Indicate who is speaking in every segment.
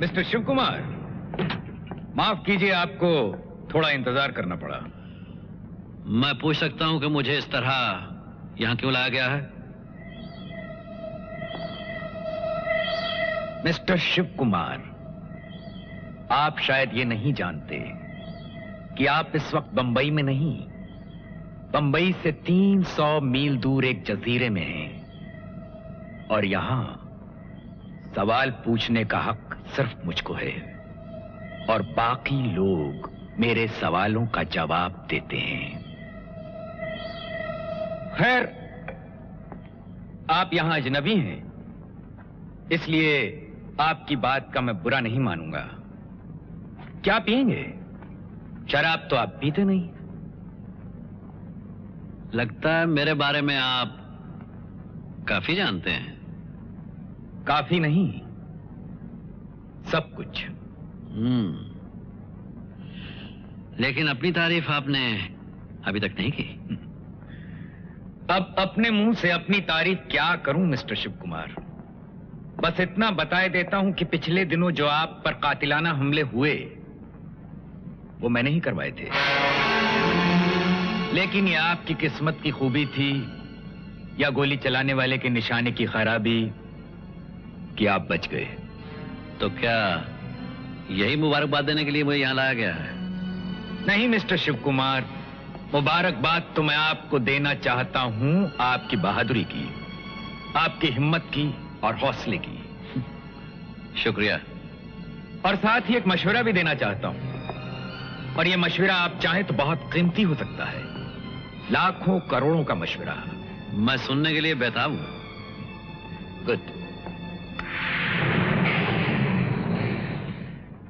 Speaker 1: Mister Shiv Kumar, माफ कीजिए, आपको थोड़ा इंतजार करना पड़ा।
Speaker 2: मैं पूछ सकता हूं कि मुझे इस तरह यहां क्यों लाया गया है?
Speaker 1: मिस्टर शिव कुमार, आप शायद ये नहीं जानते कि आप इस वक्त बंबई में नहीं, बंबई से 300 मील दूर एक जजीरे में हैं और यहां सवाल पूछने का हक सिर्फ मुझको है और बाकी लोग मेरे सवालों का जवाब देते हैं। खैर, आप यहां अजनबी हैं, इसलिए आपकी बात का मैं बुरा नहीं मानूंगा। क्या पिएंगे? शराब तो आप पीते नहीं।
Speaker 2: लगता है मेरे बारे में आप काफी जानते हैं।
Speaker 1: काफी नहीं, सब कुछ।
Speaker 2: लेकिन अपनी तारीफ आपने अभी तक नहीं की।
Speaker 1: अब अपने मुंह से अपनी तारीफ क्या करूं मिस्टर शिव कुमार? बस इतना बताए देता हूं कि पिछले दिनों जो आप पर कातिलाना हमले हुए वो मैंने ही करवाए थे। लेकिन ये आपकी किस्मत की खूबी थी या गोली चलाने वाले के निशाने की खराबी कि आप बच गए।
Speaker 2: तो क्या यही मुबारकबाद देने के लिए मुझे यहां लाया गया है?
Speaker 1: नहीं मिस्टर शिव कुमार, मुबारकबाद तो मैं आपको देना चाहता हूं आपकी बहादुरी की, आपकी हिम्मत की और हौसले की।
Speaker 2: शुक्रिया।
Speaker 1: और साथ ही एक मशवरा भी देना चाहता हूं, और यह मशवरा आप चाहें तो बहुत कीमती हो सकता है। लाखों करोड़ों का मशवरा।
Speaker 2: मैं सुनने के लिए बेताब हूं।
Speaker 1: गुड।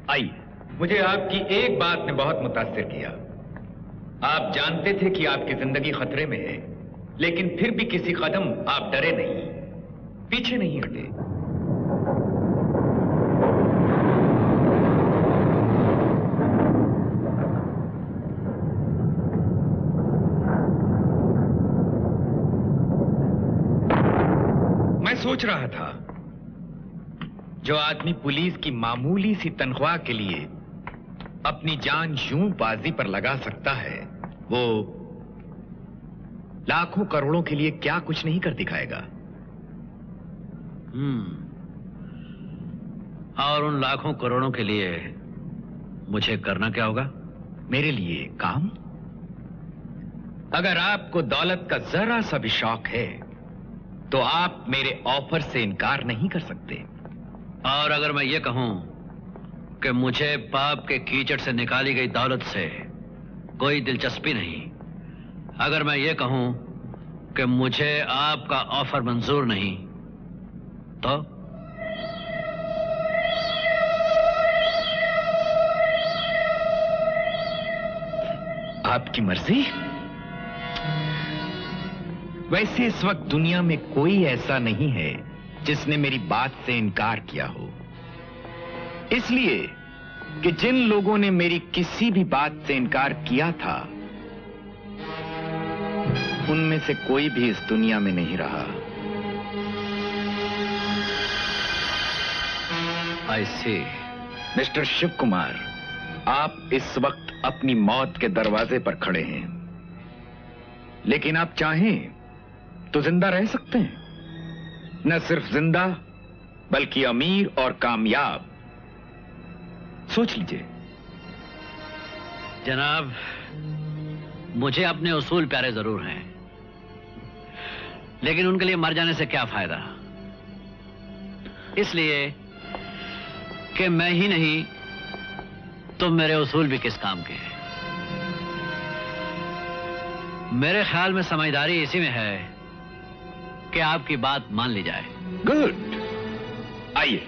Speaker 1: आइए, मुझे आपकी एक बात ने बहुत मुतासिर किया। आप जानते थे कि आपकी जिंदगी खतरे में है, लेकिन फिर भी किसी कदम आप डरे नहीं, पीछे नहीं हटे। मैं सोच रहा था, जो आदमी पुलिस की मामूली सी तनख्वाह के लिए अपनी जान यूं बाजी पर लगा सकता है, वो लाखों करोड़ों के लिए क्या कुछ नहीं कर दिखाएगा।
Speaker 2: और उन लाखों करोड़ों के लिए मुझे करना क्या होगा?
Speaker 1: मेरे लिए काम। अगर आपको दौलत का जरा सा भी शौक है तो आप मेरे ऑफर से इनकार नहीं कर सकते।
Speaker 2: और अगर मैं ये कहूं कि मुझे पाप के कीचड़ से निकाली गई दौलत से कोई दिलचस्पी नहीं, अगर मैं ये कहूं कि मुझे आपका ऑफर मंजूर नहीं, तो
Speaker 1: आपकी मर्जी। वैसे इस वक्त दुनिया में कोई ऐसा नहीं है जिसने मेरी बात से इनकार किया हो, इसलिए कि जिन लोगों ने मेरी किसी भी बात से इनकार किया था उनमें से कोई भी इस दुनिया में नहीं रहा।
Speaker 2: आई सी।
Speaker 1: मिस्टर शिव कुमार, आप इस वक्त अपनी मौत के दरवाजे पर खड़े हैं, लेकिन आप चाहें तो जिंदा रह सकते हैं। न सिर्फ जिंदा बल्कि अमीर और कामयाब। सोच लीजिए।
Speaker 2: जनाब, मुझे अपने उसूल प्यारे जरूर हैं, लेकिन उनके लिए मर जाने से क्या फायदा? इसलिए कि मैं ही नहीं तो मेरे उसूल भी किस काम के हैं। मेरे ख्याल में समझदारी इसी में है कि आपकी बात मान ली जाए।
Speaker 1: गुड, आइए।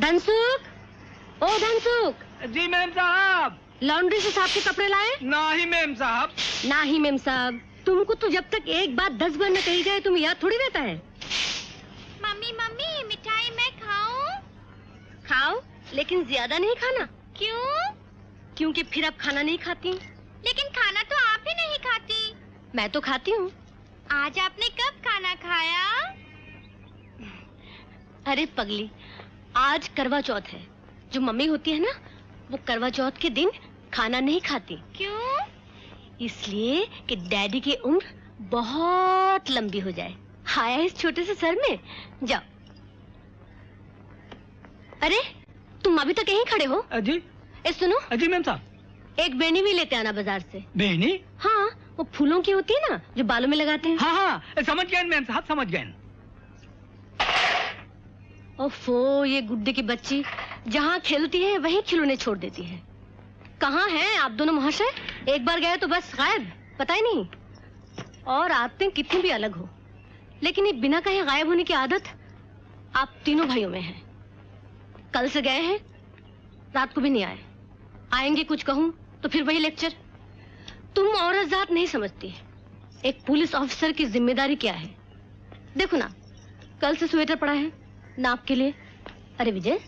Speaker 3: धनसुख, ओ धनसुख।
Speaker 4: जी मैम साहब।
Speaker 3: लॉन्ड्री से साहब के कपड़े लाए?
Speaker 4: नहीं मैम साहब।
Speaker 3: नहीं मैम साहब, तुमको तो जब तक एक बात 10 बार न कही जाए तुम याद थोड़ी रहता है।
Speaker 5: मम्मी मम्मी मिठाई मैं खाऊं?
Speaker 3: खाओ, लेकिन ज्यादा नहीं खाना।
Speaker 5: क्यों?
Speaker 3: क्योंकि फिर अब खाना नहीं खाती।
Speaker 5: लेकिन खाना तो आप ही नहीं खाती।
Speaker 3: मैं तो खाती हूँ।
Speaker 5: आज आपने कब खाना खाया?
Speaker 3: अरे पगली, आज करवा चौथ है। जो मम्मी होती है ना, वो करवा चौथ के दिन खाना नहीं खाती।
Speaker 5: क्यों?
Speaker 3: इसलिए कि डैडी की उम्र बहुत लंबी हो जाए। आया इस छोटे से सर में। जाओ। अरे तुम अभी तक यहीं खड़े हो?
Speaker 4: जी।
Speaker 3: सुनो।
Speaker 4: जी मैम साहब।
Speaker 3: एक बेनी भी लेते आना बाजार से।
Speaker 4: बेनी?
Speaker 3: हाँ, वो फूलों की होती है ना, जो बालों में लगाते हैं।
Speaker 4: हाँ हाँ समझ गए मैम साहब, समझ गए।
Speaker 3: ओफो, ये गुड्डे की बच्ची जहाँ खेलती है वहीं खिलौने छोड़ देती है। कहाँ हैं आप दोनों महाशय? एक बार गए तो बस गायब, पता ही नहीं। और आदतें कितनी भी अलग हो, लेकिन ये बिना कहीं गायब होने की आदत आप तीनों भाइयों में है। कल से गए हैं, रात को भी नहीं आए। आएंगे कुछ कहूं तो फिर वही लेक्चर। तुम औरत जात नहीं समझती, एक पुलिस ऑफिसर की जिम्मेदारी क्या है। देखो ना, कल से स्वेटर पड़ा है नाप के लिए। अरे विजय,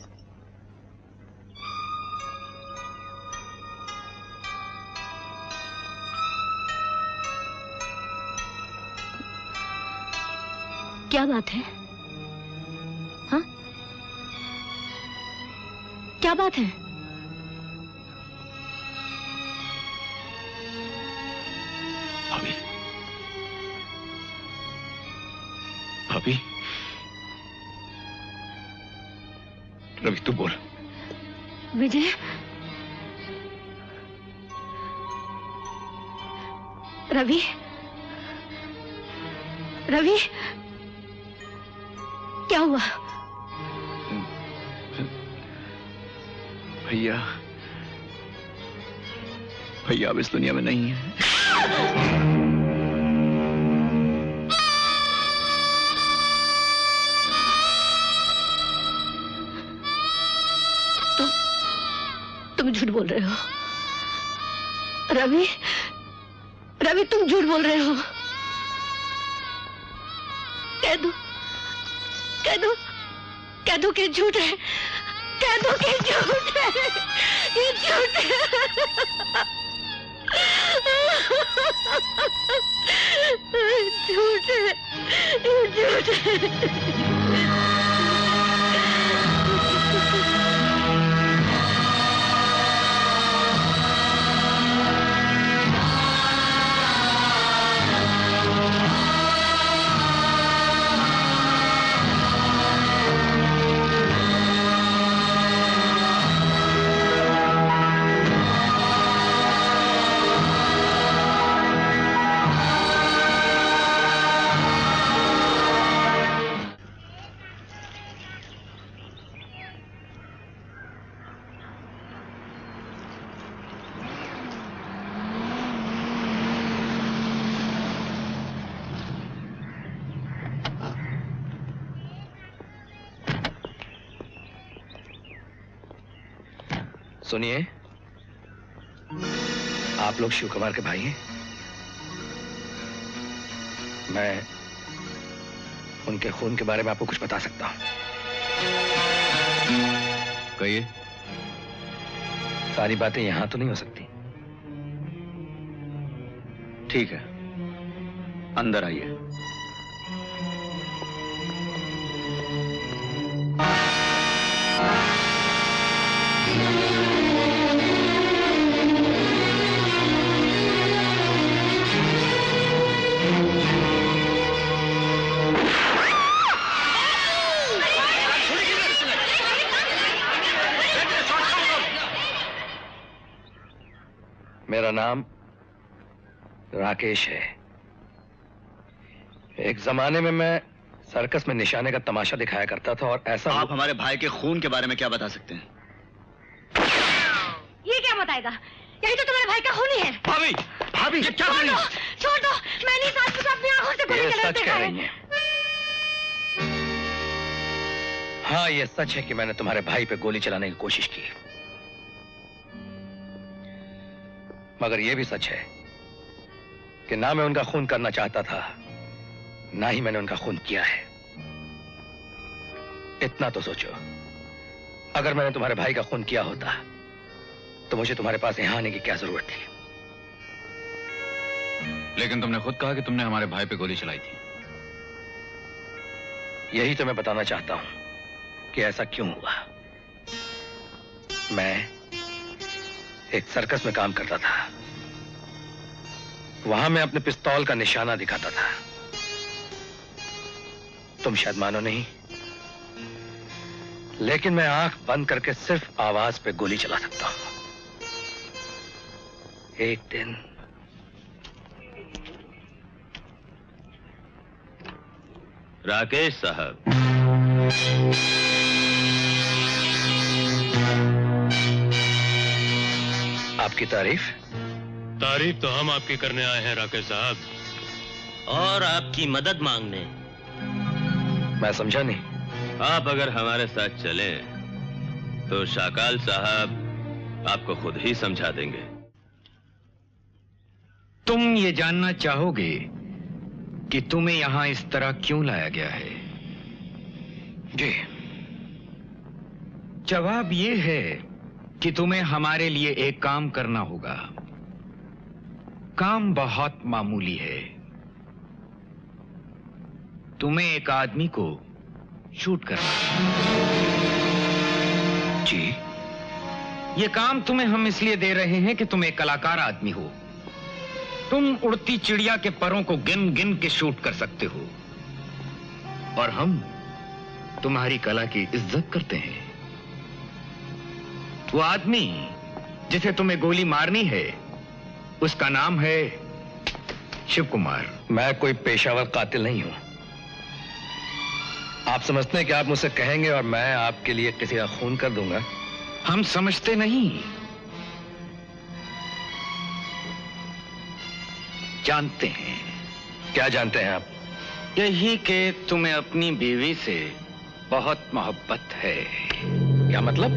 Speaker 3: क्या बात है? हाँ, क्या बात है?
Speaker 1: भाभी, भाभी, रवि तू बोल।
Speaker 3: विजय, रवि, रवि, क्या हुआ?
Speaker 1: भैया, भैया अब इस दुनिया में नहीं है।
Speaker 3: तुम झूठ बोल रहे हो रवि, रवि तुम झूठ बोल रहे हो। कह दो, कह दो, कह दो कि झूठ है, कह दो कि झूठ है, ये झूठ है। झूठ है, ये झूठ है।
Speaker 1: सुनिए, आप लोग शिव कुमार के भाई हैं? मैं उनके खून के बारे में आपको कुछ बता सकता हूं।
Speaker 2: कहिए।
Speaker 1: सारी बातें यहां तो नहीं हो सकती। ठीक है, अंदर आइए। मेरा नाम राकेश है। एक जमाने में मैं सर्कस में निशाने का तमाशा दिखाया करता था और ऐसा।
Speaker 6: आप हमारे भाई के खून के बारे में क्या बता सकते हैं?
Speaker 3: ये क्या बताएगा? यही तो तुम्हारे भाई का खून ही है।
Speaker 1: भाभी, भाभी क्या कर रही हैं?
Speaker 3: छोड़ दो, मैंने इस आदमी को अपनी आंखों से गोली चलाते
Speaker 1: सच कह रही हैं। हाँ, ये सच है कि मैंने तुम्हारे भाई पे गोली चलाने की कोशिश की, मगर यह भी सच है कि ना मैं उनका खून करना चाहता था, ना ही मैंने उनका खून किया है। इतना तो सोचो, अगर मैंने तुम्हारे भाई का खून किया होता तो मुझे तुम्हारे पास यहां आने की क्या जरूरत थी?
Speaker 2: लेकिन तुमने खुद कहा कि तुमने हमारे भाई पे गोली चलाई थी।
Speaker 1: यही तो मैं बताना चाहता हूं कि ऐसा क्यों हुआ। मैं एक सर्कस में काम करता था। वहां मैं अपने पिस्तौल का निशाना दिखाता था। तुम शायद मानो नहीं, लेकिन मैं आंख बंद करके सिर्फ आवाज पे गोली चला सकता हूं। एक दिन
Speaker 6: राकेश साहब,
Speaker 1: आपकी तारीफ
Speaker 7: तो हम आपकी करने आए हैं राकेश साहब,
Speaker 6: और आपकी मदद मांगने।
Speaker 1: मैं समझा नहीं।
Speaker 6: आप अगर हमारे साथ चले तो शाकाल साहब आपको खुद ही समझा देंगे।
Speaker 1: तुम ये जानना चाहोगे कि तुम्हें यहां इस तरह क्यों लाया गया है?
Speaker 2: जी।
Speaker 1: जवाब ये है कि तुम्हें हमारे लिए एक काम करना होगा। काम बहुत मामूली है। तुम्हें एक आदमी को शूट करना है।
Speaker 2: जी।
Speaker 1: ये काम तुम्हें हम इसलिए दे रहे हैं कि तुम एक कलाकार आदमी हो। तुम उड़ती चिड़िया के परों को गिन गिन के शूट कर सकते हो और हम तुम्हारी कला की इज्जत करते हैं। वो आदमी जिसे तुम्हें गोली मारनी है उसका नाम है शिव कुमार।
Speaker 2: मैं कोई पेशावर कातिल नहीं हूं। आप समझते हैं कि आप मुझसे कहेंगे और मैं आपके लिए किसी का खून कर दूंगा?
Speaker 1: हम समझते नहीं, जानते हैं।
Speaker 2: क्या जानते हैं आप?
Speaker 1: यही कि तुम्हें अपनी बीवी से बहुत मोहब्बत है।
Speaker 2: क्या मतलब?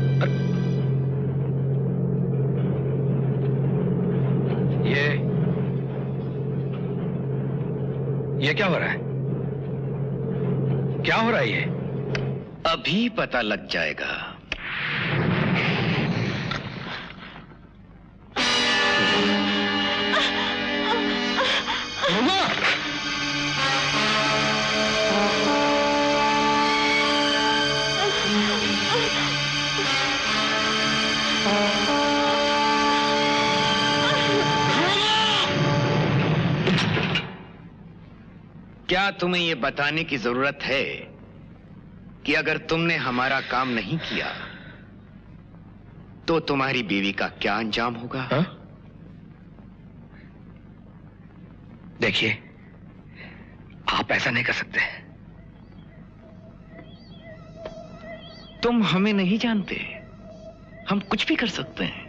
Speaker 2: ये क्या हो रहा है? क्या हो रहा है ये?
Speaker 1: अभी पता लग जाएगा। क्या तुम्हें यह बताने की जरूरत है कि अगर तुमने हमारा काम नहीं किया तो तुम्हारी बीवी का क्या अंजाम होगा?
Speaker 2: हा? देखिए, आप ऐसा नहीं कर सकते।
Speaker 1: तुम हमें नहीं जानते, हम कुछ भी कर सकते हैं।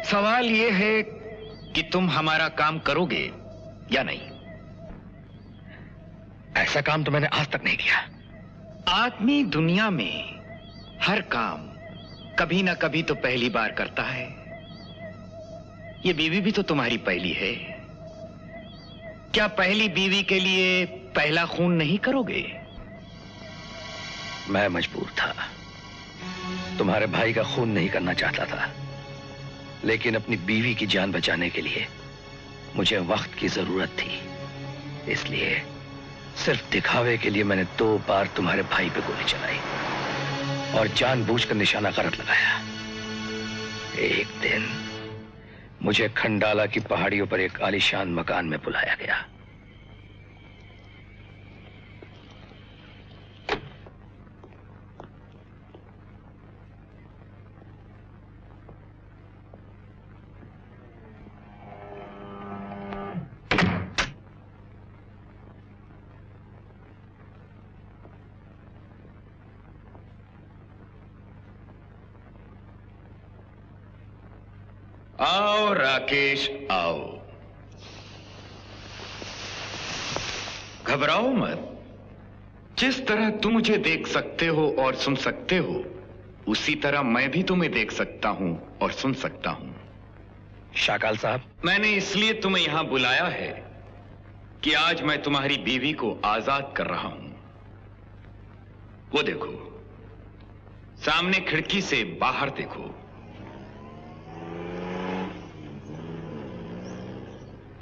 Speaker 1: सवाल यह है कि तुम हमारा काम करोगे या नहीं।
Speaker 2: ऐसा काम तो मैंने आज तक नहीं किया।
Speaker 1: आदमी दुनिया में हर काम कभी ना कभी तो पहली बार करता है। ये बीवी भी तो तुम्हारी पहली है। क्या पहली बीवी के लिए पहला खून नहीं करोगे?
Speaker 2: मैं मजबूर था। तुम्हारे भाई का खून नहीं करना चाहता था, लेकिन अपनी बीवी की जान बचाने के लिए मुझे वक्त की जरूरत थी। इसलिए सिर्फ दिखावे के लिए मैंने 2 बार तुम्हारे भाई पे गोली चलाई और जानबूझकर निशाना गलत लगाया। एक दिन मुझे खंडाला की पहाड़ियों पर एक आलीशान मकान में बुलाया गया।
Speaker 1: आओ राकेश, आओ। घबराओ मत। जिस तरह तुम मुझे देख सकते हो और सुन सकते हो, उसी तरह मैं भी तुम्हें देख सकता हूं और सुन सकता हूं।
Speaker 2: शाकाल साहब,
Speaker 1: मैंने इसलिए तुम्हें यहां बुलाया है कि आज मैं तुम्हारी बीवी को आजाद कर रहा हूं। वो देखो, सामने खिड़की से बाहर देखो।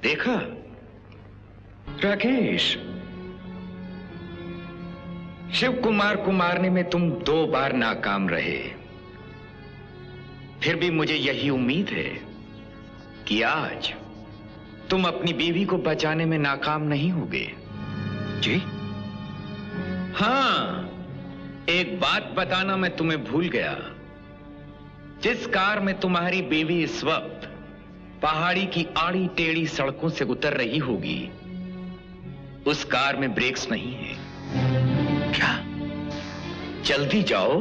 Speaker 1: देखा राकेश, शिव कुमार को मारने में तुम 2 बार नाकाम रहे। फिर भी मुझे यही उम्मीद है कि आज तुम अपनी बीवी को बचाने में नाकाम नहीं होगे।
Speaker 2: जी?
Speaker 1: हां, एक बात बताना मैं तुम्हें भूल गया। जिस कार में तुम्हारी बीवी इस वक्त पहाड़ी की आड़ी टेढ़ी सड़कों से उतर रही होगी, उस कार में ब्रेक्स नहीं है।
Speaker 2: क्या?
Speaker 1: जल्दी जाओ,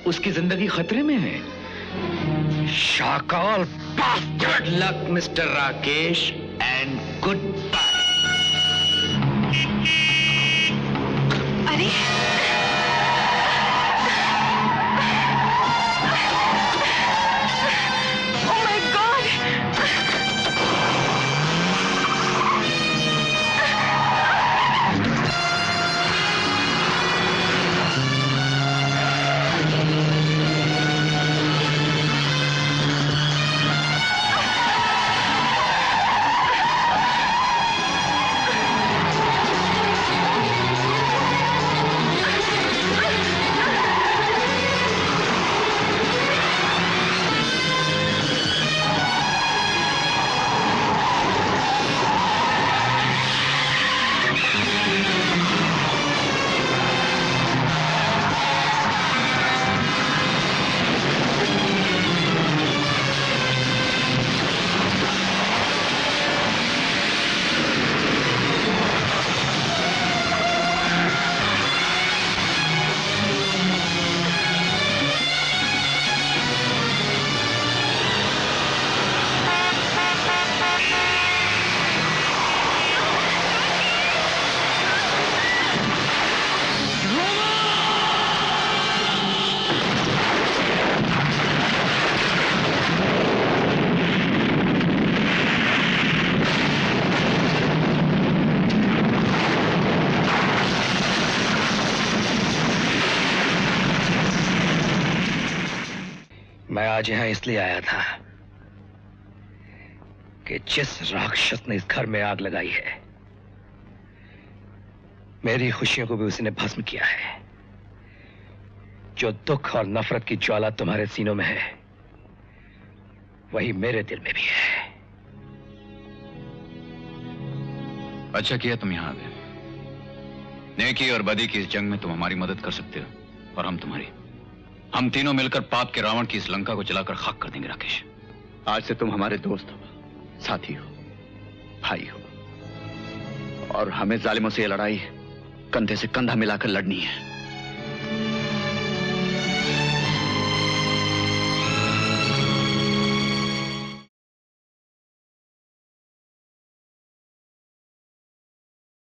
Speaker 1: उसकी जिंदगी खतरे में है।
Speaker 2: Shakaal,
Speaker 1: good luck mister Rakesh and goodbye.
Speaker 5: अरे
Speaker 1: मैं आज यहां इसलिए आया था कि जिस राक्षस ने इस घर में आग लगाई है, मेरी खुशियों को भी उसने भस्म किया है। जो दुख और नफरत की ज्वाला तुम्हारे सीनों में है, वही मेरे दिल में भी है।
Speaker 8: अच्छा किया तुम यहां आ गए। नेकी और बदी की इस जंग में तुम हमारी मदद कर सकते हो और हम तुम्हारी। हम तीनों मिलकर पाप के रावण की इस लंका को जलाकर खाक कर देंगे। राकेश,
Speaker 9: आज से तुम हमारे दोस्त हो, साथी हो, भाई हो, और हमें जालिमों से ये लड़ाई कंधे से कंधा मिलाकर लड़नी है।